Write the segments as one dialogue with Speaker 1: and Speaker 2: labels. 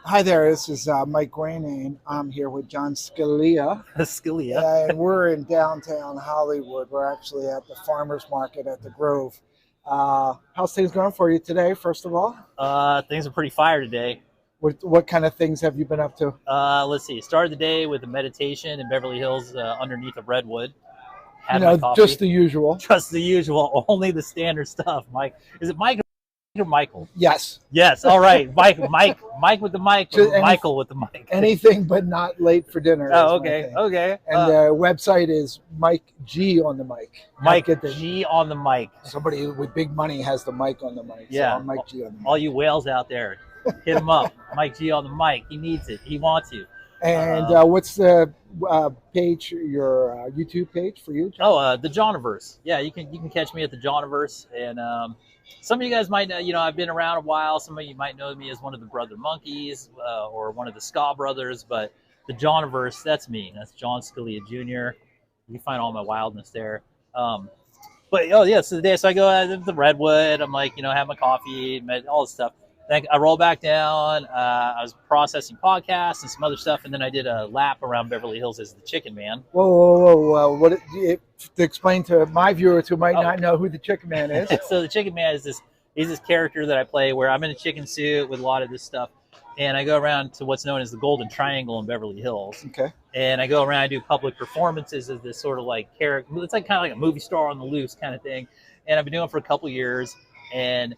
Speaker 1: Hi there, this is Mike Gwynn, and I'm here with John Scalia.
Speaker 2: Scalia.
Speaker 1: And we're in downtown Hollywood. We're actually at the farmer's market at the Grove. How's things going for you today, first of all?
Speaker 2: Things are pretty fire today.
Speaker 1: What kind of things have you been up to?
Speaker 2: Let's see. Started the day with a meditation in Beverly Hills underneath a redwood.
Speaker 1: You
Speaker 2: Had my
Speaker 1: know,
Speaker 2: coffee.
Speaker 1: just the usual.
Speaker 2: Just the usual. Only the standard stuff. Mike, is it Mike or Michael?
Speaker 1: Yes.
Speaker 2: Yes. All right. Mike with the mic. Michael with the mic.
Speaker 1: Anything but not late for dinner.
Speaker 2: Oh, okay. Okay.
Speaker 1: And the website is Mike G on the mic.
Speaker 2: Mike G on the mic.
Speaker 1: Somebody with big money has the mic on the mic.
Speaker 2: Yeah.
Speaker 1: So I'm Mike G on the mic.
Speaker 2: All you whales out there, hit him up. Mike G on the mic. He needs it. He wants you.
Speaker 1: And what's the page, your YouTube page for you, John?
Speaker 2: Oh, the Johniverse. Yeah, you can catch me at the Johniverse. And some of you guys might know, I've been around a while. Some of you might know me as one of the Brother Monkeys or one of the Ska Brothers. But the Johniverse, that's me. That's John Scalia Jr. You can find all my wildness there. But, oh, yeah, so I go to the Redwood. I'm like, have my coffee, all this stuff. Then I roll back down. I was processing podcasts and some other stuff, and then I did a lap around Beverly Hills as the Chicken Man.
Speaker 1: Whoa! What to explain to my viewers who might not know who the Chicken Man is?
Speaker 2: So the Chicken Man is this character that I play where I'm in a chicken suit with a lot of this stuff, and I go around to what's known as the Golden Triangle in Beverly Hills.
Speaker 1: Okay.
Speaker 2: And I go around and do public performances as this sort of like character. It's like kind of like a movie star on the loose kind of thing, and I've been doing it for a couple years, and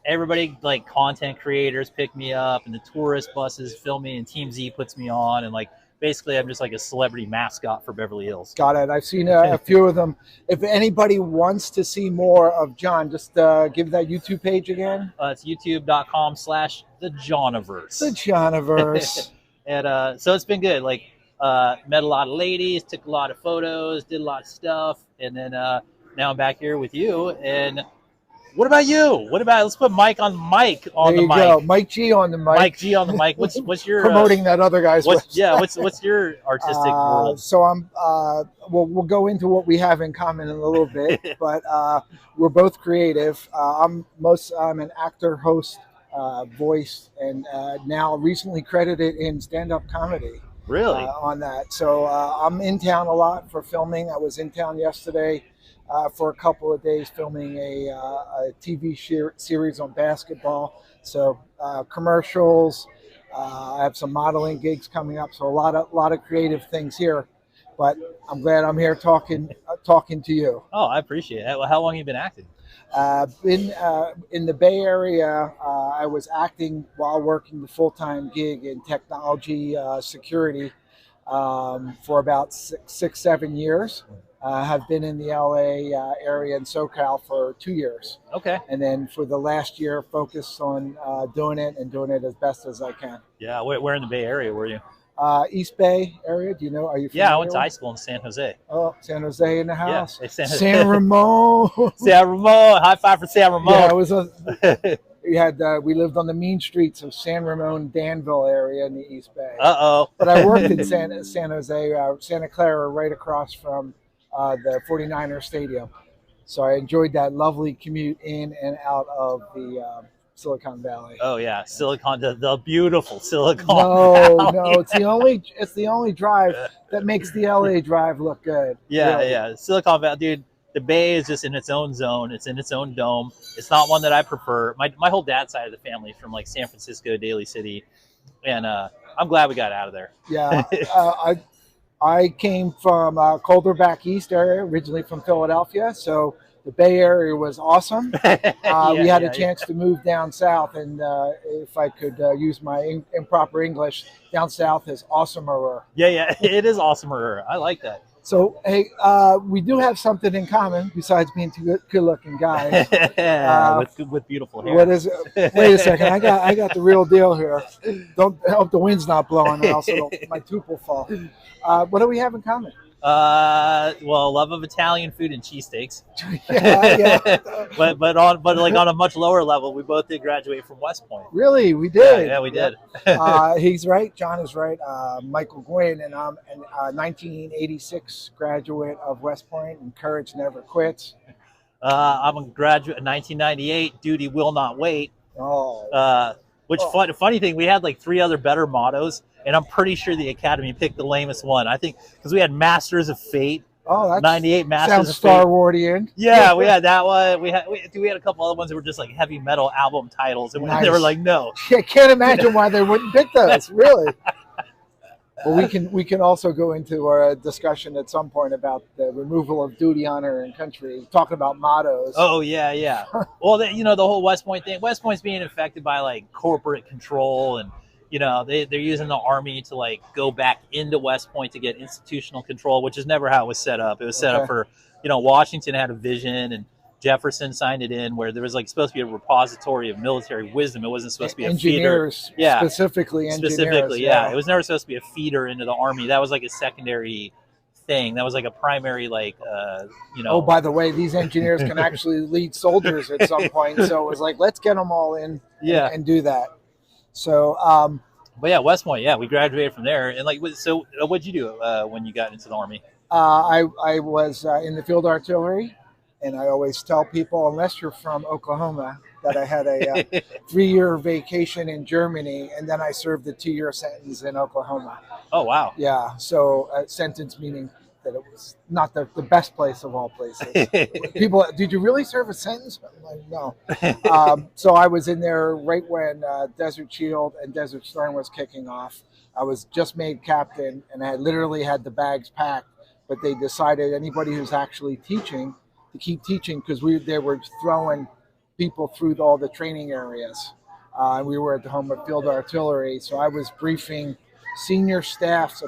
Speaker 2: everybody, like content creators, pick me up, and the tourist buses film me, and Team Z puts me on, and like basically I'm just like a celebrity mascot for Beverly Hills.
Speaker 1: Got it. I've seen a few of them. If anybody wants to see more of John, just give that YouTube page again.
Speaker 2: It's youtube.com/theJohniverse.
Speaker 1: The Johniverse.
Speaker 2: And so it's been good. Like met a lot of ladies, took a lot of photos, did a lot of stuff, and then now I'm back here with you. And what about you? Let's put Mike on the mic.
Speaker 1: There you go. Mike G on the mic.
Speaker 2: Mike G on the mic. What's your
Speaker 1: promoting that other guy's website?
Speaker 2: Yeah. What's your artistic world?
Speaker 1: So I'm. We'll go into what we have in common in a little bit, but we're both creative. I'm an actor, host, voice, and now recently credited in stand-up comedy.
Speaker 2: Really?
Speaker 1: On that. So I'm in town a lot for filming. I was in town yesterday. For a couple of days filming a TV series on basketball. So commercials, I have some modeling gigs coming up. So a lot of creative things here, but I'm glad I'm here talking to you.
Speaker 2: Oh, I appreciate it. How long have you been acting?
Speaker 1: In the Bay Area, I was acting while working the full-time gig in technology security for about 6-7 years. Have been in the LA area and SoCal for 2 years.
Speaker 2: Okay.
Speaker 1: And then for the last year, focused on doing it as best as I can.
Speaker 2: Yeah. Where in the Bay Area were you?
Speaker 1: East Bay area. Do you know? Are you familiar?
Speaker 2: Yeah, I went to high school in San Jose.
Speaker 1: Oh, San Jose in the house.
Speaker 2: Yeah,
Speaker 1: San Ramon.
Speaker 2: San Ramon. High five for San Ramon.
Speaker 1: Yeah, it was we lived on the mean streets of San Ramon, Danville area in the East Bay. But I worked in San Jose, Santa Clara, right across from the 49ers stadium. So I enjoyed that lovely commute in and out of the Silicon Valley.
Speaker 2: Oh yeah, the beautiful Silicon Valley.
Speaker 1: No, it's the only drive that makes the LA drive look good.
Speaker 2: Yeah,
Speaker 1: really.
Speaker 2: Yeah. Silicon Valley, dude. The Bay is just in its own zone. It's in its own dome. It's not one that I prefer. My whole dad's side of the family is from like San Francisco, Daly City, and I'm glad we got out of there.
Speaker 1: Yeah, I came from colder back east area, originally from Philadelphia, so the Bay Area was awesome. We had a chance to move down south, and if I could use my improper English, down south is awesomer.
Speaker 2: Yeah, it is awesomer. I like that.
Speaker 1: So, hey, we do have something in common besides being two good-looking guys.
Speaker 2: With beautiful hair.
Speaker 1: What is it? Wait a second. I got the real deal here. Don't hope the wind's not blowing, or else my tooth will fall. What do we have in common?
Speaker 2: Well, love of Italian food and cheesesteaks.
Speaker 1: Yeah.
Speaker 2: but like on a much lower level, we both did graduate from West Point.
Speaker 1: Really, we did.
Speaker 2: Yeah, we did.
Speaker 1: He's right. John is right. Michael Gwynn, and I'm a 1986 graduate of West Point, and courage never quits.
Speaker 2: I'm a graduate in 1998. Duty will not wait.
Speaker 1: Oh.
Speaker 2: Which funny thing, we had like 3 other better mottos, and I'm pretty sure the Academy picked the lamest one. I think because we had Masters of Fate.
Speaker 1: Oh, that's
Speaker 2: 98 Masters
Speaker 1: sounds
Speaker 2: of
Speaker 1: Star
Speaker 2: Fate.
Speaker 1: Wardian.
Speaker 2: Yeah, we had that one. We had a couple other ones that were just like heavy metal album titles, and they were like, no.
Speaker 1: I can't imagine why they wouldn't pick those. Really. Well, we can also go into our discussion at some point about the removal of duty, honor, and country. Talking about mottos.
Speaker 2: Oh yeah. Well, the whole West Point thing. West Point's being affected by like corporate control, and they're using the Army to like go back into West Point to get institutional control, which is never how it was set up. It was set up for Washington had a vision, and Jefferson signed it in where there was like supposed to be a repository of military wisdom. It wasn't supposed to be a
Speaker 1: engineers,
Speaker 2: feeder. Yeah,
Speaker 1: specifically engineers.
Speaker 2: Yeah. It was never supposed to be a feeder into the Army. That was like a secondary thing. That was like a primary, like
Speaker 1: Oh, by the way, these engineers can actually lead soldiers at some point. So it was like, let's get them all in, and do that. So,
Speaker 2: but yeah, West Point. Yeah, we graduated from there. And like, so what'd you do when you got into the Army?
Speaker 1: I was in the field artillery. And I always tell people, unless you're from Oklahoma, that I had a 3-year vacation in Germany, and then I served a 2-year sentence in Oklahoma.
Speaker 2: Oh, wow.
Speaker 1: Yeah, so sentence meaning that it was not the best place of all places. People, did you really serve a sentence? I'm like, no. So I was in there right when Desert Shield and Desert Storm was kicking off. I was just made captain, and I literally had the bags packed, but they decided anybody who's actually teaching to keep teaching because they were throwing people through all the training areas. And we were at the home of field artillery. So I was briefing senior staffs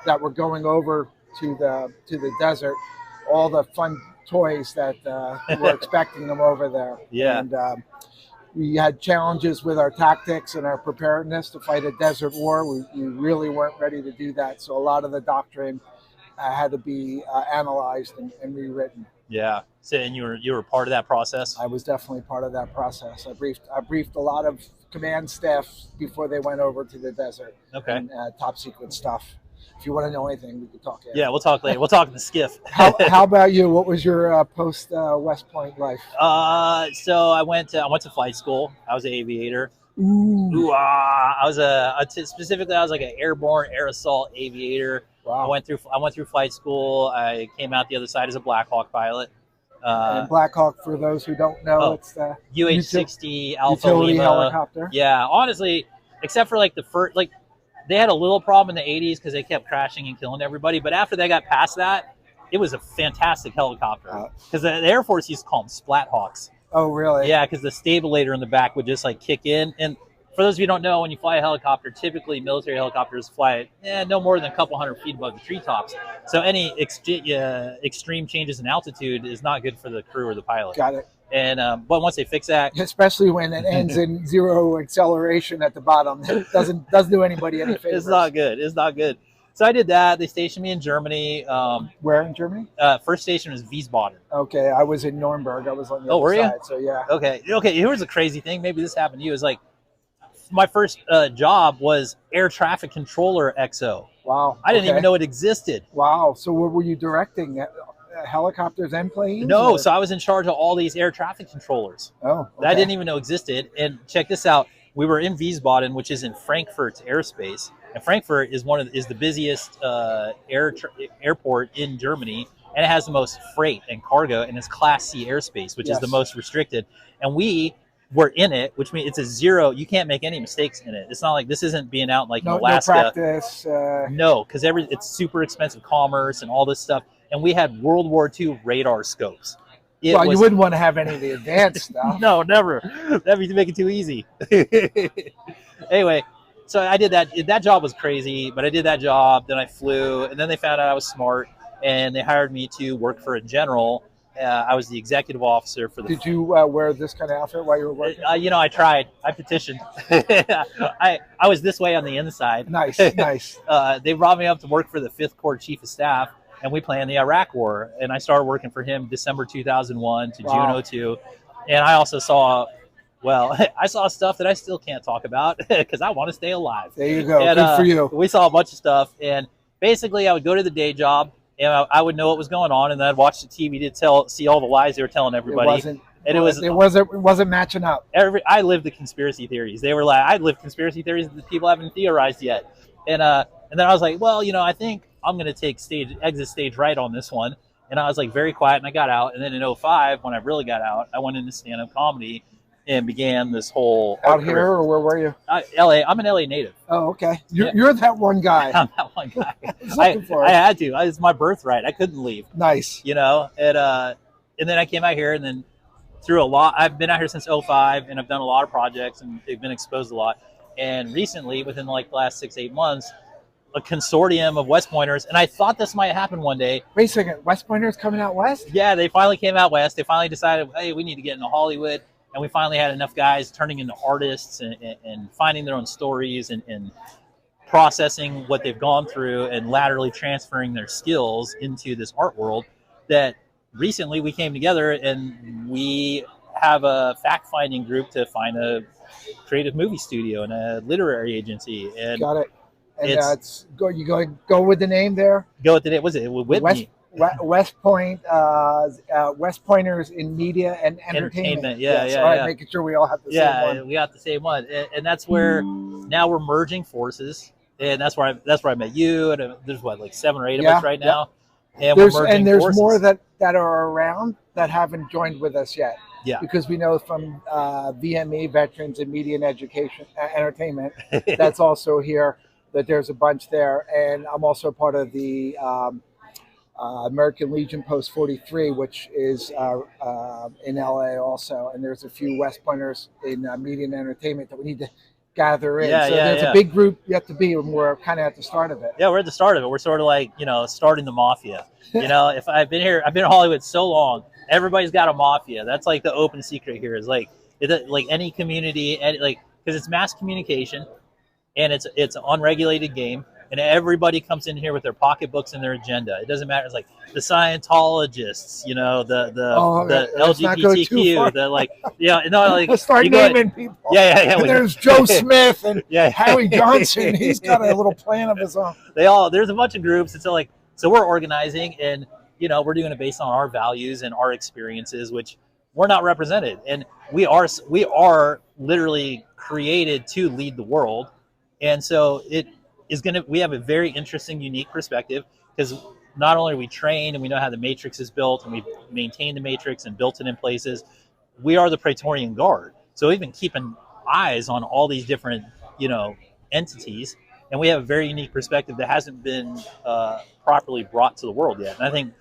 Speaker 1: that were going over to the desert, all the fun toys that were expecting them over there.
Speaker 2: Yeah.
Speaker 1: And we had challenges with our tactics and our preparedness to fight a desert war. We really weren't ready to do that. So a lot of the doctrine had to be analyzed and rewritten.
Speaker 2: Yeah. So, and you were part of that process?
Speaker 1: I was definitely part of that process. I briefed a lot of command staff before they went over to the desert.
Speaker 2: Okay.
Speaker 1: And top secret stuff. If you want to know anything, we could talk.
Speaker 2: Yeah, we'll talk later. We'll talk in the skiff.
Speaker 1: How about you? What was your post West Point life?
Speaker 2: So I went to flight school. I was an aviator.
Speaker 1: Ooh.
Speaker 2: I was specifically I was like an airborne air assault aviator.
Speaker 1: Wow.
Speaker 2: I went through flight school. I came out the other side as a Blackhawk pilot.
Speaker 1: And Blackhawk, for those who don't know, it's the
Speaker 2: UH-60 Alpha
Speaker 1: utility
Speaker 2: Lima
Speaker 1: helicopter.
Speaker 2: Yeah, honestly, except for like the first, like they had a little problem in the 80s because they kept crashing and killing everybody. But after they got past that, it was a fantastic helicopter because the Air Force used to call them Splat Hawks.
Speaker 1: Oh, really?
Speaker 2: Yeah, because the stabilator in the back would just like kick in. And for those of you who don't know, when you fly a helicopter, typically military helicopters fly no more than a couple hundred feet above the treetops. So any extreme changes in altitude is not good for the crew or the pilot.
Speaker 1: Got it.
Speaker 2: And but once they fix that,
Speaker 1: especially when it ends in zero acceleration at the bottom, it doesn't do anybody any favors.
Speaker 2: It's not good. It's not good. So I did that. They stationed me in Germany.
Speaker 1: Where in Germany?
Speaker 2: First station was Wiesbaden.
Speaker 1: Okay, I was in Nuremberg. I was on the other
Speaker 2: were you?
Speaker 1: side. So yeah.
Speaker 2: Okay. Here's a crazy thing. Maybe this happened to you. Is like my first job was air traffic controller XO.
Speaker 1: Wow.
Speaker 2: I didn't even know it existed.
Speaker 1: Wow. So what were you directing? Helicopters and planes?
Speaker 2: No. So I was in charge of all these air traffic controllers.
Speaker 1: Oh. Okay.
Speaker 2: That I didn't even know existed. And check this out. We were in Wiesbaden, which is in Frankfurt's airspace. And Frankfurt is the busiest airport in Germany, and it has the most freight and cargo, and it's Class C airspace, which is the most restricted. And we were in it, which means it's a zero. You can't make any mistakes in it. It's not like this isn't being out like in Alaska.
Speaker 1: No practice.
Speaker 2: No, because it's super expensive commerce and all this stuff. And we had World War II radar scopes.
Speaker 1: You wouldn't want to have any of the advanced stuff.
Speaker 2: No, never. That'd be to make it too easy. Anyway. So I did that. That job was crazy, but I did that job. Then I flew, and then they found out I was smart, and they hired me to work for a general. I was the executive officer for the.
Speaker 1: Did you wear this kind of outfit while you were working?
Speaker 2: I tried. I petitioned. I was this way on the inside.
Speaker 1: Nice, nice.
Speaker 2: They brought me up to work for the 5th Corps Chief of Staff, and we planned the Iraq War. And I started working for him December 2001 to June 02. And I also saw. Well, I saw stuff that I still can't talk about because I want to stay alive.
Speaker 1: There you go.
Speaker 2: And,
Speaker 1: good for you.
Speaker 2: We saw a bunch of stuff. And basically, I would go to the day job, and I would know what was going on, and then I'd watch the TV to see all the lies they were telling everybody. And
Speaker 1: it wasn't matching up.
Speaker 2: I lived the conspiracy theories. They were like, I lived conspiracy theories that people haven't theorized yet. And then I was like, well, I think I'm going to take exit stage right on this one. And I was like very quiet, and I got out. And then in 2005, when I really got out, I went into stand-up comedy and began this whole
Speaker 1: out here, or where were you?
Speaker 2: LA. I'm an LA native.
Speaker 1: Oh, okay. You're that one guy.
Speaker 2: I'm that one guy. I had to. It's my birthright. I couldn't leave.
Speaker 1: Nice.
Speaker 2: And then I came out here, and then through a lot. I've been out here since 2005, and I've done a lot of projects, and they've been exposed a lot. And recently, within like the last 6-8 months, a consortium of West Pointers, and I thought this might happen one day.
Speaker 1: Wait a second, West Pointers coming out west?
Speaker 2: Yeah, they finally came out west. They finally decided, hey, we need to get into Hollywood, and we finally had enough guys turning into artists and finding their own stories and processing what they've gone through and laterally transferring their skills into this art world that recently we came together and we have a fact-finding group to find a creative movie studio and a literary agency. And
Speaker 1: got it. And you go with the name there?
Speaker 2: Go with the name. Was it Whitney?
Speaker 1: West Point, West Pointers in Media and Entertainment.
Speaker 2: Yeah,
Speaker 1: yes.
Speaker 2: Yeah.
Speaker 1: All right,
Speaker 2: yeah.
Speaker 1: making sure we all have the same one.
Speaker 2: Yeah, we got the same one, and that's where now we're merging forces, and that's where I met you. And there's like 7 or 8 of us right now, and
Speaker 1: there's
Speaker 2: forces.
Speaker 1: More that are around that haven't joined with us yet.
Speaker 2: Yeah,
Speaker 1: because we know from VME, Veterans in Media and Education, Entertainment, that's also here. That there's a bunch there, and I'm also part of the American Legion Post 43, which is in LA also, and there's a few West Pointers in media and entertainment that we need to gather in. There's a big group yet to be, and we're kind of at the start of it.
Speaker 2: Yeah, we're at the start of it. We're sort of like starting the mafia. If I've been in Hollywood so long, everybody's got a mafia. That's like the open secret here. Is like any community, because it's mass communication. And it's an unregulated game, and everybody comes in here with their pocketbooks and their agenda. It doesn't matter. It's like the Scientologists, the LGBTQ,
Speaker 1: start naming people.
Speaker 2: Yeah.
Speaker 1: And there's Joe Smith and Harry Johnson. He's got a little plan of his own.
Speaker 2: There's a bunch of groups. It's so we're organizing, and we're doing it based on our values and our experiences, which we're not represented, and we are literally created to lead the world. And so we have a very interesting, unique perspective, because not only are we trained and we know how the matrix is built and we've maintained the matrix and built it in places, we are the Praetorian Guard. So we've been keeping eyes on all these different, entities, and we have a very unique perspective that hasn't been properly brought to the world yet. And I think,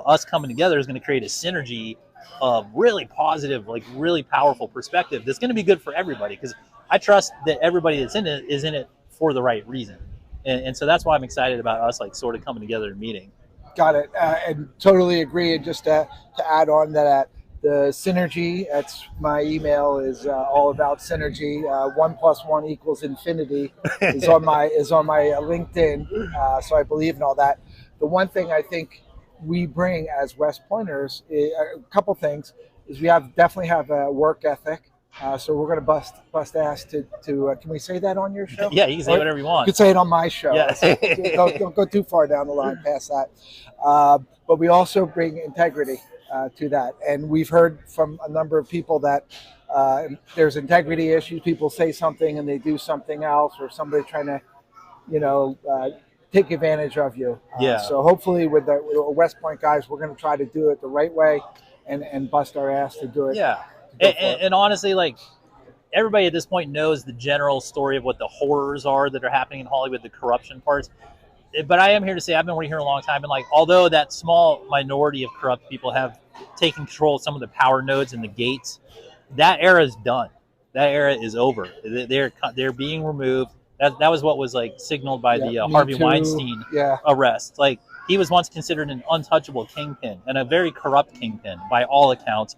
Speaker 2: us coming together is going to create a synergy of really positive, like really powerful perspective that's going to be good for everybody, because I trust that everybody that's in it is in it for the right reason. And so that's why I'm excited about us sort of coming together and meeting.
Speaker 1: Got it. And totally agree. And just to add on that, the synergy, that's my email, is all about synergy. 1 + 1 = infinity is on my LinkedIn. So I believe in all that. The one thing I think we bring as West Pointers, a couple things, is we definitely have a work ethic. So we're going to bust ass to can we say that on your show?
Speaker 2: Yeah, you can say whatever you want.
Speaker 1: You can say it on my show.
Speaker 2: Yeah.
Speaker 1: Don't go too far down the line past that. But we also bring integrity to that. And we've heard from a number of people that there's integrity issues. People say something and they do something else, or somebody trying to, take advantage of you. So hopefully with the West Point guys, we're going to try to do it the right way and bust our ass to do it.
Speaker 2: Yeah. And honestly, everybody at this point knows the general story of what the horrors are that are happening in Hollywood, the corruption parts. But I am here to say I've been working here a long time, and although that small minority of corrupt people have taken control of some of the power nodes and the gates, that era is done. That era is over. They're being removed. That was what was signaled by the Harvey Weinstein arrest. He was once considered an untouchable kingpin and a very corrupt kingpin by all accounts,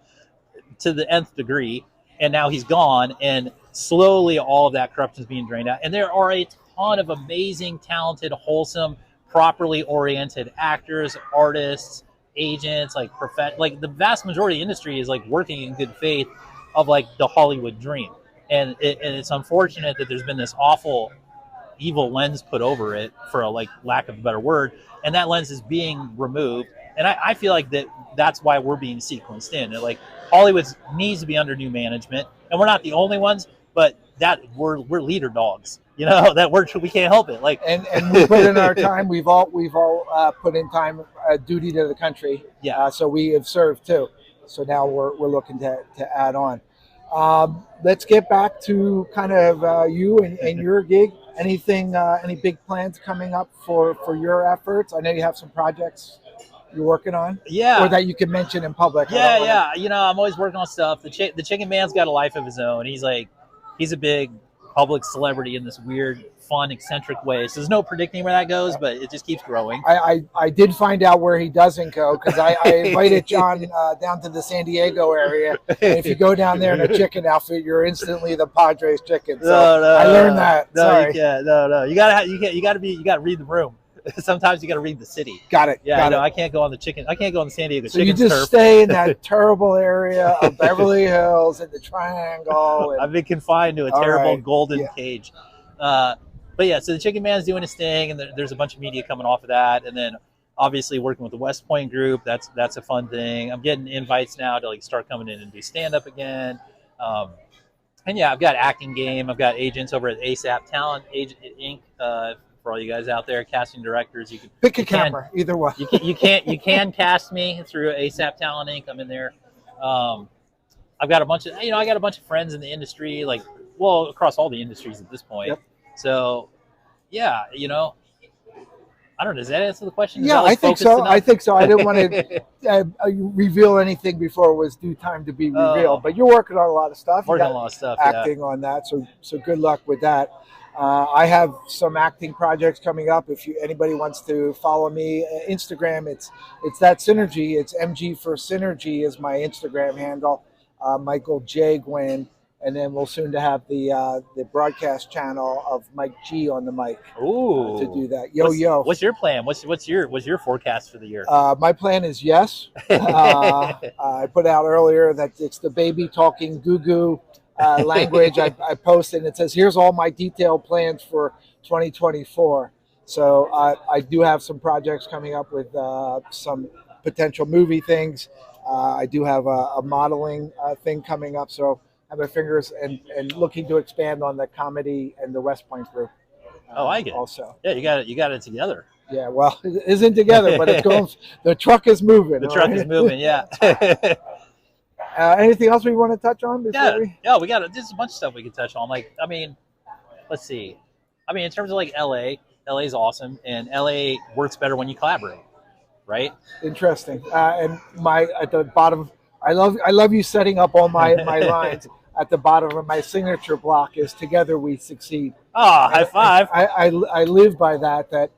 Speaker 2: to the nth degree, and now he's gone, and slowly all of that corruption is being drained out. And there are a ton of amazing, talented, wholesome, properly oriented actors, artists, agents, the vast majority of the industry is working in good faith of the Hollywood dream. And it's unfortunate that there's been this awful, evil lens put over it, for a lack of a better word, and that lens is being removed. And I feel like that's why we're being sequenced in. And like Hollywood needs to be under new management, and we're not the only ones, but that we're leader dogs. You know that we can't help it. Like
Speaker 1: and we put in our time. We've all put in time, duty to the country.
Speaker 2: Yeah.
Speaker 1: So we have served too. So now we're looking to add on. Let's get back to kind of you and your gig. Anything, any big plans coming up for your efforts? I know you have some projects you're working on.
Speaker 2: Yeah.
Speaker 1: Or that you can mention in public.
Speaker 2: Yeah. You know, I'm always working on stuff. The Chicken Man's got a life of his own. He's a big public celebrity in this weird, fun, eccentric way. So there's no predicting where that goes, but it just keeps growing.
Speaker 1: I did find out where he doesn't go, because I invited John down to the San Diego area. And if you go down there in a chicken outfit, you're instantly the Padres chicken. So I learned that.
Speaker 2: No,
Speaker 1: Sorry.
Speaker 2: you can't. No. You gotta read the room. Sometimes you got to read the city.
Speaker 1: Got it.
Speaker 2: Yeah, I can't go on the San Diego
Speaker 1: so
Speaker 2: chicken.
Speaker 1: You just
Speaker 2: turf.
Speaker 1: stay in that terrible area of Beverly Hills and the Triangle.
Speaker 2: I've been confined to a terrible golden cage. But yeah, so the Chicken Man's doing his thing, and there's a bunch of media coming off of that, and then obviously working with the West Point group. That's a fun thing. I'm getting invites now to like start coming in and do stand up again. And yeah, I've got acting game. I've got agents over at ASAP Talent Inc. For all you guys out there, casting directors, you can
Speaker 1: pick a camera, either one.
Speaker 2: You can cast me through ASAP Talent Inc. I'm in there. I've got a bunch of friends in the industry, across all the industries at this point.
Speaker 1: Yep.
Speaker 2: So, yeah, I don't know. Does that answer the question?
Speaker 1: Yeah, I think so. I didn't want to reveal anything before it was due time to be revealed. But you're working on a lot of stuff. Acting on that. So good luck with that. I have some acting projects coming up. If anybody wants to follow me, Instagram, it's that Synergy. It's MG for Synergy is my Instagram handle. Michael J. Gwynn, and then we'll soon to have the broadcast channel of Mike G on the mic.
Speaker 2: Ooh,
Speaker 1: to do that.
Speaker 2: What's your plan? What's your forecast for the year?
Speaker 1: My plan is yes. I put out earlier that it's the baby talking goo goo. Language I posted, and it says, here's all my detailed plans for 2024. So I do have some projects coming up with some potential movie things. I do have a modeling thing coming up, so I have my fingers and looking to expand on the comedy and the West Point group.
Speaker 2: I get it.
Speaker 1: Also.
Speaker 2: Yeah, you got it together.
Speaker 1: Yeah, well, it isn't together, but it's going. The truck is moving.
Speaker 2: The truck is moving. Yeah.
Speaker 1: Anything else we want to touch on?
Speaker 2: We got just a bunch of stuff we can touch on. Let's see. In terms of LA is awesome, and LA works better when you collaborate, right?
Speaker 1: Interesting. And at the bottom, I love you setting up all my lines. At the bottom of my signature block is "Together we succeed."
Speaker 2: Oh, high five!
Speaker 1: I live by that. That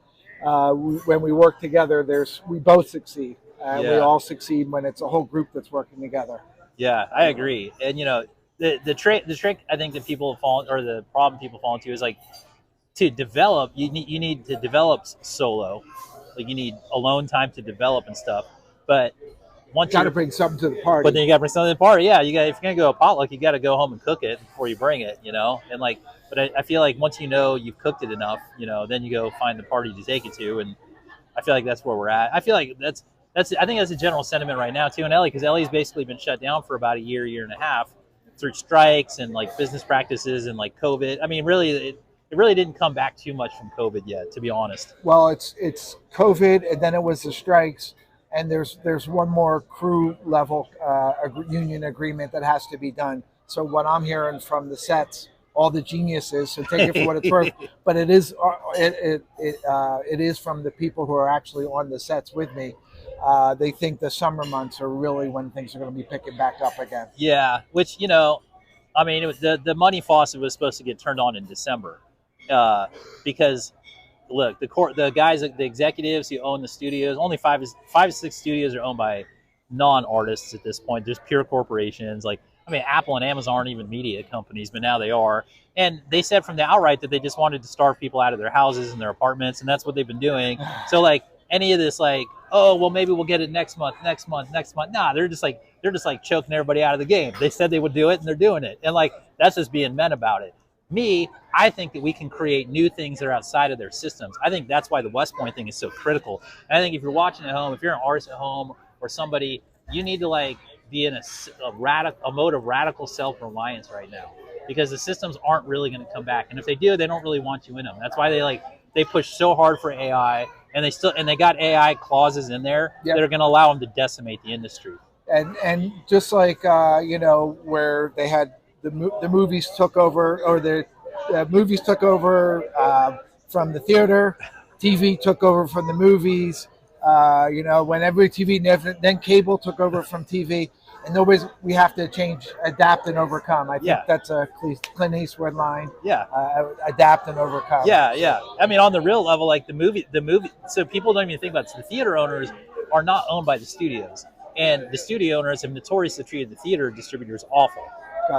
Speaker 1: when we work together, we both succeed. We all succeed when it's a whole group that's working together.
Speaker 2: Yeah, I agree. And the trick I think that people fall, or the problem people fall into, is to develop. You need to develop solo, you need alone time to develop and stuff. But once you
Speaker 1: got to bring something to the party.
Speaker 2: But then you got to bring something to the party. Yeah, if you're gonna go a potluck, you got to go home and cook it before you bring it. And but I feel like once you've cooked it enough, then you go find the party to take it to, and I feel like that's where we're at. I feel like I think that's a general sentiment right now too in LA, because LA's basically been shut down for about a year and a half through strikes and business practices and COVID. Really, it really didn't come back too much from COVID yet, to be honest.
Speaker 1: Well, it's COVID, and then it was the strikes, and there's one more crew level union agreement that has to be done. So what I'm hearing from the sets, all the geniuses, so take it for what it's worth, but it is from the people who are actually on the sets with me. They think the summer months are really when things are going to be picking back up again.
Speaker 2: Yeah, which the money faucet was supposed to get turned on in December, because look, the guys, the executives who own the studios, only 5 to 6 studios are owned by non-artists at this point. There's pure corporations. Apple and Amazon aren't even media companies, but now they are. And they said from the outright that they just wanted to starve people out of their houses and their apartments, and that's what they've been doing. So any of this maybe we'll get it next month. Nah, they're just choking everybody out of the game. They said they would do it, and they're doing it. And that's just being men about it. I think that we can create new things that are outside of their systems. I think that's why the West Point thing is so critical. And I think if you're watching at home, if you're an artist at home or somebody, you need to like be in a mode of radical self-reliance right now, because the systems aren't really going to come back. And if they do, they don't really want you in them. That's why they push so hard for AI, and they got AI clauses in there that are going to allow them to decimate the industry.
Speaker 1: And just like where they had the movies took over, or the movies took over from the theater, TV took over from the movies. When every TV, then cable took over from TV, and we have to change, adapt and overcome. I think that's a Clint Eastwood line.
Speaker 2: Yeah,
Speaker 1: adapt and overcome.
Speaker 2: Yeah. I mean, on the real level, like the movie. So people don't even think about it. So the theater owners are not owned by the studios. And the studio owners have notoriously treated the theater distributors awful.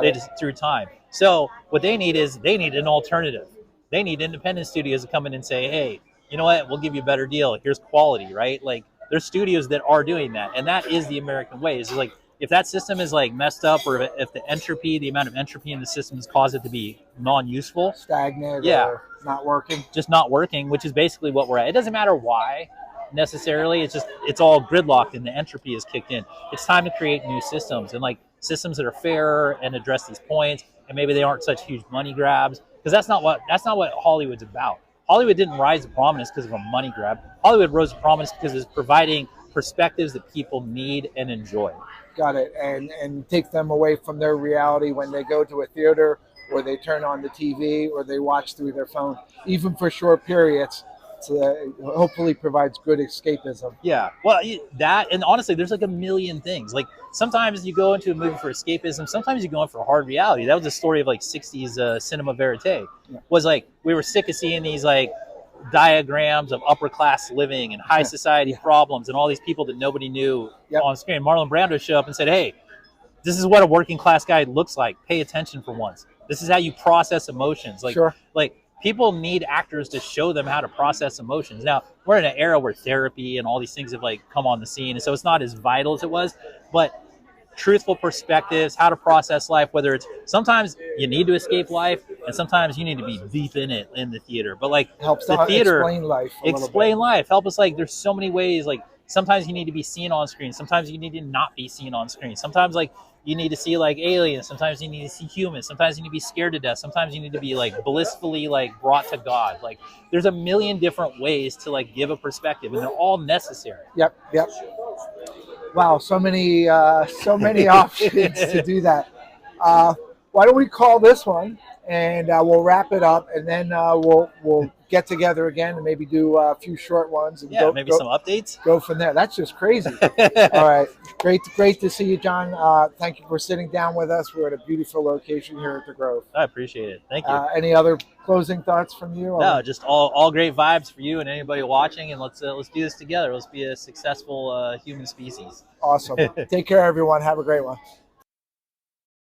Speaker 2: Just through time. So what they need is an alternative. They need independent studios to come in and say, hey, you know what? We'll give you a better deal. Here's quality, right? Like there's studios that are doing that, and that is the American way. It's like if that system is like messed up, or if the amount of entropy in the system has caused it to be non-useful,
Speaker 1: stagnant, or not working,
Speaker 2: just not working, which is basically what we're at. It doesn't matter why. Necessarily, it's all gridlocked and the entropy is kicked in. It's time to create new systems, and like systems that are fairer and address these points, and maybe they aren't such huge money grabs, because that's not what Hollywood's about. Hollywood didn't rise to prominence because of a money grab. Hollywood rose to prominence because it's providing perspectives that people need and enjoy.
Speaker 1: Got it. And take them away from their reality when they go to a theater, or they turn on the TV, or they watch through their phone, even for short periods. So hopefully provides good escapism.
Speaker 2: Yeah, well, and honestly, there's like a million things. Like sometimes you go into a movie for escapism. Sometimes you go in for hard reality. That was the story of like 60s cinema verite. Was like we were sick of seeing these like diagrams of upper class living and high society problems and all these people that nobody knew on screen. Marlon Brando showed up and said, hey, this is what a working class guy looks like. Pay attention for once. This is how you process emotions. Like people need actors to show them how to process emotions. Now, we're in an era where therapy and all these things have like come on the scene, and so it's not as vital as it was, but truthful perspectives, how to process life, whether it's sometimes you need to escape life and sometimes you need to be deep in it in the theater. But like
Speaker 1: helps
Speaker 2: the theater
Speaker 1: explain
Speaker 2: life, help us, like there's so many ways. Like sometimes you need to be seen on screen, sometimes you need to not be seen on screen, sometimes like you need to see like aliens, sometimes you need to see humans, sometimes you need to be scared to death, sometimes you need to be like blissfully like brought to God. Like there's a million different ways to like give a perspective, and they're all necessary.
Speaker 1: Yep. Wow, so many options to do that. Why don't we call this one, and we'll wrap it up, and then we'll get together again and maybe do a few short ones. And
Speaker 2: maybe some updates.
Speaker 1: Go from there. That's just crazy. All right, great to see you, John. Thank you for sitting down with us. We're at a beautiful location here at the Grove.
Speaker 2: I appreciate it. Thank you.
Speaker 1: Any other closing thoughts from you?
Speaker 2: No, just all great vibes for you and anybody watching, and let's do this together. Let's be a successful human species.
Speaker 1: Awesome. Take care, everyone. Have a great one.